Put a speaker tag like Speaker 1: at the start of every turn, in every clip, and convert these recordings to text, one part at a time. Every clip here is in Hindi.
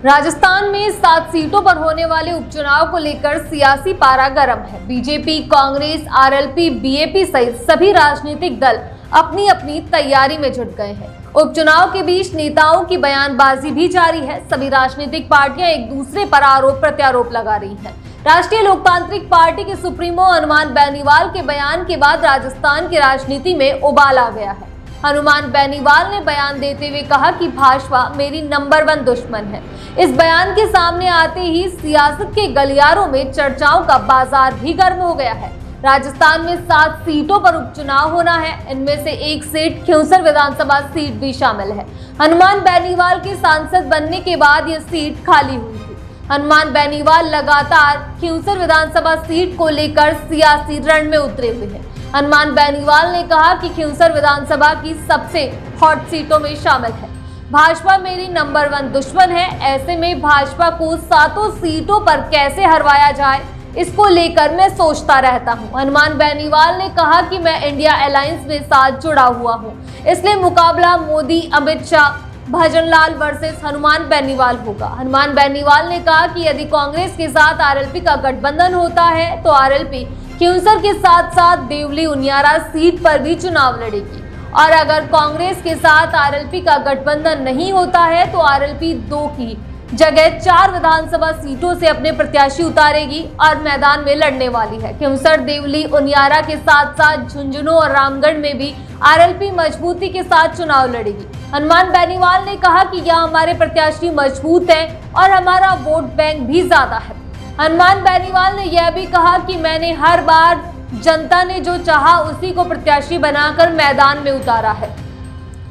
Speaker 1: राजस्थान में 7 सीटों पर होने वाले उपचुनाव को लेकर सियासी पारा गर्म है। बीजेपी, कांग्रेस, आरएलपी, बीएपी सहित सभी राजनीतिक दल अपनी अपनी तैयारी में जुट गए हैं। उपचुनाव के बीच नेताओं की बयानबाजी भी जारी है। सभी राजनीतिक पार्टियां एक दूसरे पर आरोप प्रत्यारोप लगा रही हैं। राष्ट्रीय लोकतांत्रिक पार्टी के सुप्रीमो हनुमान बेनीवाल के बयान के बाद राजस्थान की राजनीति में उबाल आ गया है। हनुमान बेनीवाल ने बयान देते हुए कहा कि भाजपा मेरी नंबर 1 दुश्मन है। इस बयान के सामने आते ही सियासत के गलियारों में चर्चाओं का बाजार भी गर्म हो गया है। राजस्थान में 7 सीटों पर उपचुनाव होना है। इनमें से एक सीट खिंवसर विधानसभा सीट भी शामिल है। हनुमान बेनीवाल के सांसद बनने के बाद यह सीट खाली हुई थी। हनुमान बेनीवाल लगातार खिंवसर विधानसभा सीट को लेकर सियासी रण में उतरे हुए हैं। हनुमान बेनीवाल ने कहा कि खिंवसर विधानसभा की सबसे हॉट सीटों में शामिल है। भाजपा मेरी नंबर 1 दुश्मन है। ऐसे में भाजपा को 7 सीटों पर कैसे हरवाया जाए, इसको लेकर मैं सोचता रहता हूं। हनुमान बेनीवाल ने कहा कि मैं इंडिया अलायंस में साथ जुड़ा हुआ हूं, इसलिए मुकाबला मोदी, अमित शाह, भजनलाल वर्सेस हनुमान बेनीवाल होगा। हनुमान बेनीवाल ने कहा कि यदि कांग्रेस के साथ आरएलपी का गठबंधन होता है तो आरएलपी खिंवसर के साथ साथ देवली उनियारा सीट पर भी चुनाव लड़ेगी, और अगर कांग्रेस के साथ आरएलपी का गठबंधन नहीं होता है तो आरएलपी 2 की जगह 4 विधानसभा सीटों से अपने प्रत्याशी उतारेगी और मैदान में लड़ने वाली है। खिंवसर, देवली, उनियारा के साथ साथ झुंझुनू और रामगढ़ में भी आरएलपी मजबूती के साथ चुनाव लड़ेगी। हनुमान बेनीवाल ने कहा कि यहाँ हमारे प्रत्याशी मजबूत हैं और हमारा वोट बैंक भी ज्यादा है। हनुमान बेनीवाल ने यह भी कहा कि मैंने हर बार जनता ने जो चाहा उसी को प्रत्याशी बनाकर मैदान में उतारा है,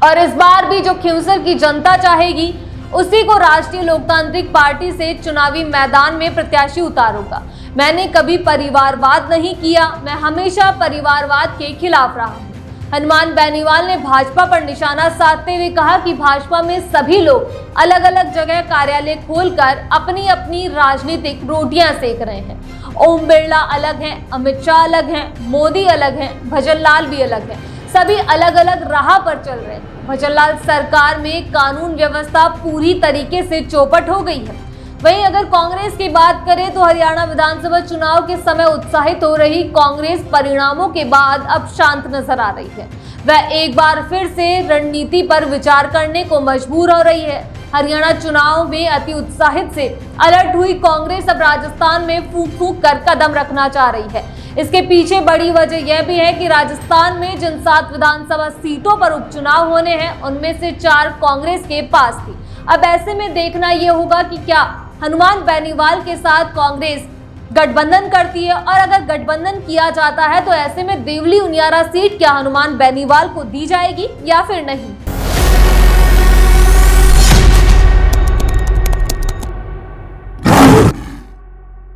Speaker 1: और इस बार भी जो खिंवसर की जनता चाहेगी उसी को राष्ट्रीय लोकतांत्रिक पार्टी से चुनावी मैदान में प्रत्याशी उतारूंगा। मैंने कभी परिवारवाद नहीं किया, मैं हमेशा परिवारवाद के खिलाफ रहा हूं। हनुमान बेनीवाल ने भाजपा पर निशाना साधते हुए कहा कि भाजपा में सभी लोग अलग अलग जगह कार्यालय खोलकर अपनी अपनी राजनीतिक रोटियां सेक रहे हैं। ओम बिरला अलग हैं, अमित शाह अलग हैं, मोदी अलग हैं, भजनलाल भी अलग हैं। सभी अलग अलग राह पर चल रहे हैं। भजनलाल सरकार में कानून व्यवस्था पूरी तरीके से चौपट हो गई है। वहीं अगर कांग्रेस की बात करें तो हरियाणा विधानसभा चुनाव के समय उत्साहित हो रही कांग्रेस परिणामों के बाद अब शांत नजर आ रही है। वह एक बार फिर से रणनीति पर विचार करने को मजबूर हो रही है। हरियाणा चुनाव में अति उत्साहित से अलर्ट हुई कांग्रेस अब राजस्थान में फूंक फूंक कर कदम रखना चाह रही है। इसके पीछे बड़ी वजह यह भी है कि राजस्थान में जिन 7 विधानसभा सीटों पर उपचुनाव होने हैं उनमें से 4 कांग्रेस के पास थी। अब ऐसे में देखना यह होगा कि क्या हनुमान बेनीवाल के साथ कांग्रेस गठबंधन करती है, और अगर गठबंधन किया जाता है तो ऐसे में देवली उनियारा सीट क्या हनुमान बेनीवाल को दी जाएगी या फिर नहीं।